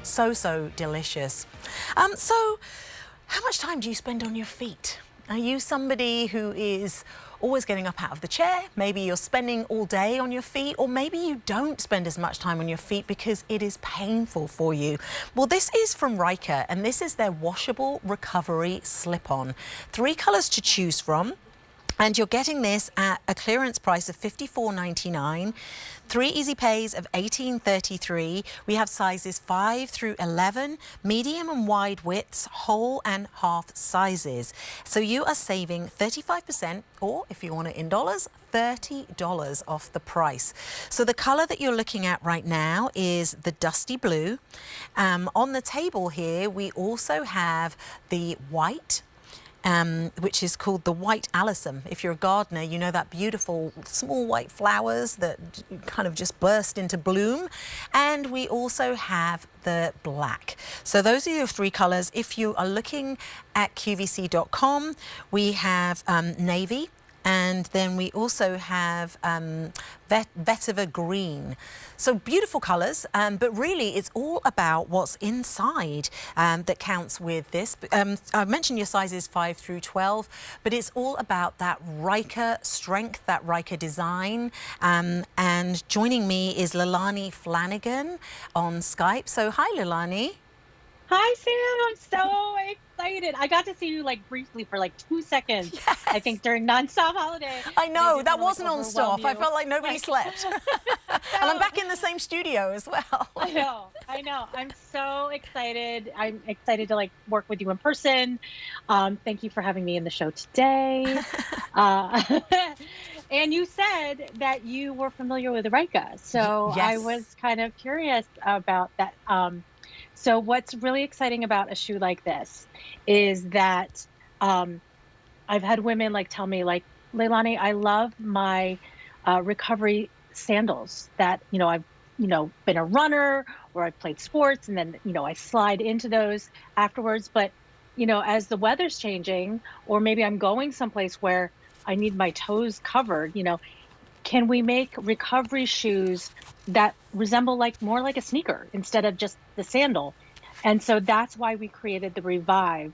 So delicious. So how much time do you spend on your feet? Are you somebody who is always getting up out of the chair? Maybe you're spending all day on your feet, or maybe you don't spend as much time on your feet because it is painful for you. Well, this is from Ryka, and this is their washable recovery slip-on. 3 colors to choose from. And you're getting this at a clearance price of $54.99, 3 easy pays of $18.33. We have sizes 5 through 11, medium and wide widths, whole and half sizes. So you are saving 35%, or if you want it in dollars, $30 off the price. So the color that you're looking at right now is the dusty blue. On the table here, we also have the white, which is called the white alyssum. If you're a gardener, you know that beautiful small white flowers that kind of just burst into bloom. And we also have the black. So those are your 3 colors. If you are looking at QVC.com, we have navy, and then we also have vetiver green. So beautiful colors, but really it's all about what's inside that counts with this. I mentioned your sizes 5 through 12, but it's all about that Ryka strength, that Ryka design. And joining me is Leilani Flanagan on Skype. So hi, Leilani. Hi, Sam. I'm so excited. I got to see you like briefly for like 2 seconds, Yes. I think, during Nonstop Holiday. I know, that wanna, wasn't on stop. I felt like nobody slept. And I'm back in the same studio as well. I know. I'm so excited. I'm excited to like work with you in person. Thank you for having me in the show today. And you said that you were familiar with Ryka. So Yes. I was kind of curious about that. So what's really exciting about a shoe like this is that I've had women like tell me like, Leilani, I love my recovery sandals that, I've, been a runner or I've played sports, and then, I slide into those afterwards. But, as the weather's changing, or maybe I'm going someplace where I need my toes covered, can we make recovery shoes that resemble more like a sneaker instead of just the sandal? And so that's why we created the Revive,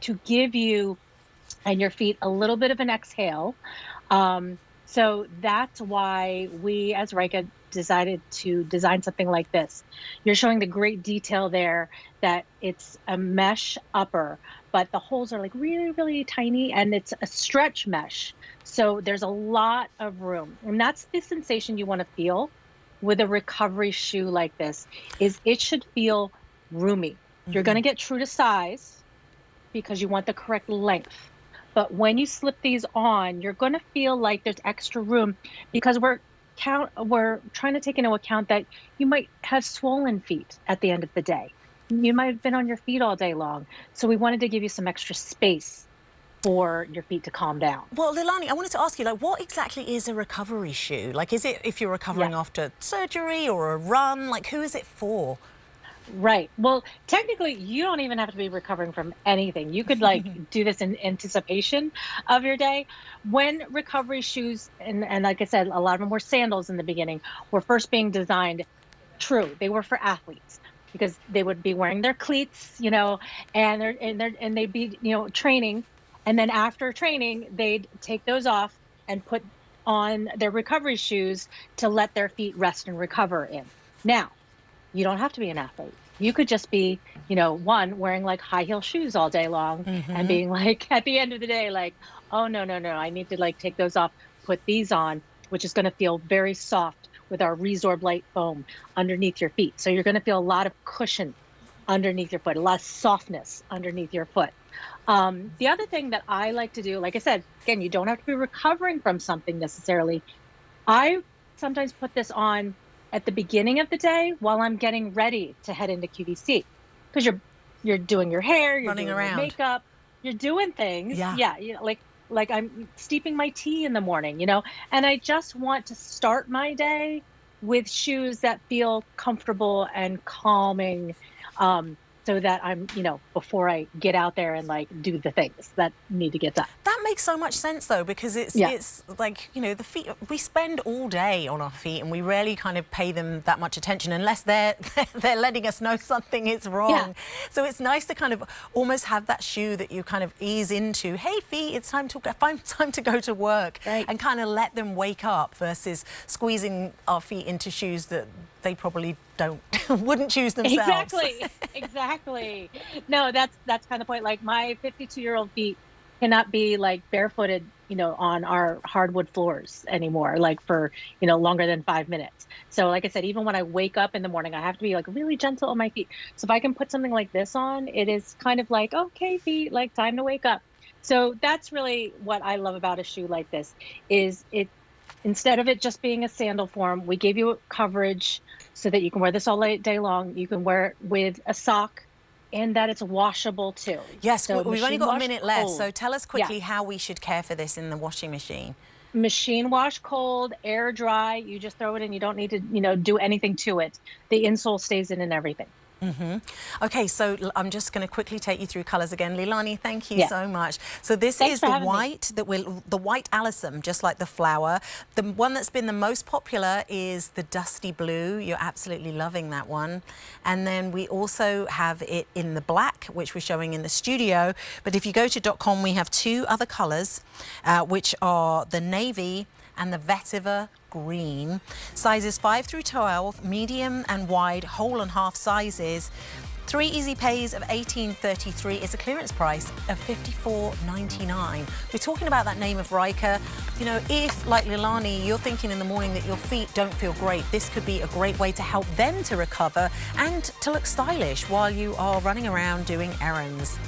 to give you and your feet a little bit of an exhale. So that's why we as Ryka decided to design something like this. You're showing the great detail there that it's a mesh upper, but the holes are like really, really tiny, and it's a stretch mesh. So there's a lot of room. And that's the sensation you want to feel with a recovery shoe like this, is it should feel roomy. You're going to get true to size because you want the correct length. But when you slip these on, you're going to feel like there's extra room, because we're trying to take into account that you might have swollen feet at the end of the day. You might have been on your feet all day long. So we wanted to give you some extra space for your feet to calm down. Well, Leilani, I wanted to ask you, what exactly is a recovery shoe? Is it if you're recovering after surgery or a run? Who is it for? Right. Well, technically, you don't even have to be recovering from anything. You could do this in anticipation of your day. When recovery shoes, and like I said, a lot of them were sandals in the beginning, were first being designed, they were for athletes, because they would be wearing their cleats, and they'd be, training. And then after training, they'd take those off and put on their recovery shoes to let their feet rest and recover in. Now, you don't have to be an athlete. You could just be, wearing high heel shoes all day long and being at the end of the day, oh, no, I need to take those off, put these on, which is going to feel very soft with our Resorb Light foam underneath your feet. So you're going to feel a lot of cushion underneath your foot, a lot of softness underneath your foot. The other thing that I like to do, like I said, again, you don't have to be recovering from something necessarily. I sometimes put this on at the beginning of the day while I'm getting ready to head into QVC, because you're doing your hair, you're running doing around, your makeup, you're doing things. Yeah. Like I'm steeping my tea in the morning, and I just want to start my day with shoes that feel comfortable and calming. so that I'm, before I get out there and like do the things that need to get done. That makes so much sense though, because it's like, the feet, we spend all day on our feet and we rarely kind of pay them that much attention unless they're letting us know something is wrong. Yeah. So it's nice to kind of almost have that shoe that you kind of ease into. Hey feet, it's time to go to work, right, and kind of let them wake up versus squeezing our feet into shoes that they probably wouldn't choose themselves. Exactly. No, that's kind of the point. Like my 52-year-old feet cannot be like barefooted, on our hardwood floors anymore, like for, longer than 5 minutes. So like I said, even when I wake up in the morning, I have to be like really gentle on my feet. So if I can put something like this on, it is kind of like, okay, feet, like time to wake up. So that's really what I love about a shoe like this, is instead of it just being a sandal form, we gave you coverage so that you can wear this all day long. You can wear it with a sock, and that it's washable too. Yes, so we've only got a minute left, cold. so tell us quickly how we should care for this in the washing machine. Machine wash cold, air dry. You just throw it in. You don't need to, do anything to it. The insole stays in and everything. Okay, so I'm just going to quickly take you through colours again. Leilani, thank you so much. So this Thanks is for the having white, the white Alyssum, just like the flower. The one that's been the most popular is the dusty blue. You're absolutely loving that one. And then we also have it in the black, which we're showing in the studio. But if you go to .com, we have two other colours, which are the navy and the vetiver green. Sizes 5 through 12, medium and wide, whole and half sizes. 3 easy pays of $18.33 is a clearance price of $54.99. We're talking about that name of Ryka. If, like Leilani, you're thinking in the morning that your feet don't feel great, this could be a great way to help them to recover and to look stylish while you are running around doing errands.